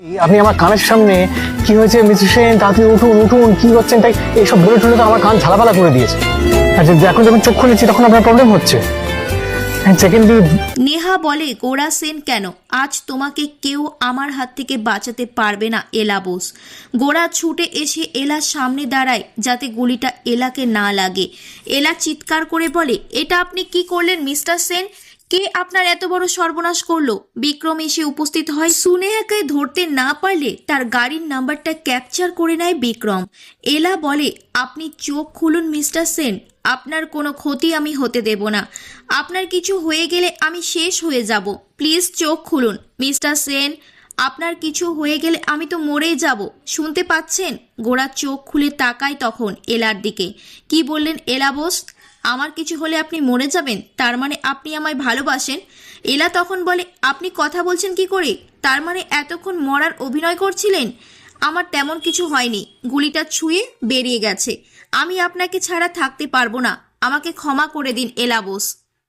আপনি আমার কানের সামনে কি হয়েছে মিস্টার সেন, তাড়াতাড়ি উঠুন উঠুন, কি করছেন তাই এইসব বলে টলে তো আমার কান ঝালাপালা করে দিয়েছে। আর এখন যখন চোখ খুলেছি তখন আপনার প্রবলেম হচ্ছে। সেকেন্ডলি নেহা বলে, গোরা সেন কেন, আজ তোমাকে কেউ আমার হাত থেকে বাঁচাতে পারবে না এলা বোস। গোরা ছুটে এসে এলার সামনে দাঁড়ায় যাতে গুলিটা এলাকে না লাগে। এলা চিৎকার করে বলে, এটা আপনি কি করলেন মিস্টার সেন? কে আপনার এত বড় সর্বনাশ করলো? বিক্রম এসে উপস্থিত হয়। সুনেহাকে ধরতে না পারলে তার গাড়ির নাম্বারটা ক্যাপচার করে নেয় বিক্রম। এলা বলে, আপনি চোখ খুলুন মিস্টার সেন, আপনার কোনো ক্ষতি আমি হতে দেব না। আপনার কিছু হয়ে গেলে আমি শেষ হয়ে যাব। প্লিজ চোখ খুলুন মিস্টার সেন, আপনার কিছু হয়ে গেলে আমি তো মরেই যাব, শুনতে পাচ্ছেন? গোরা চোখ খুলে তাকায় তখন এলার দিকে। কি বললেন এলা বোস? আমার কিছু হলে আপনি মরে যাবেন? তার মানে আপনি আমায় ভালোবাসেন? এলা তখন বলে, আপনি কথা বলছেন কি করে? তার মানে এতক্ষণ মরার অভিনয় করছিলেন? আমার তেমন কিছু হয়নি, গুলিটা ছুঁয়ে বেরিয়ে গেছে। আমি আপনাকে ছাড়া থাকতে পারবো না, আমাকে ক্ষমা করে দিন এলা বোস।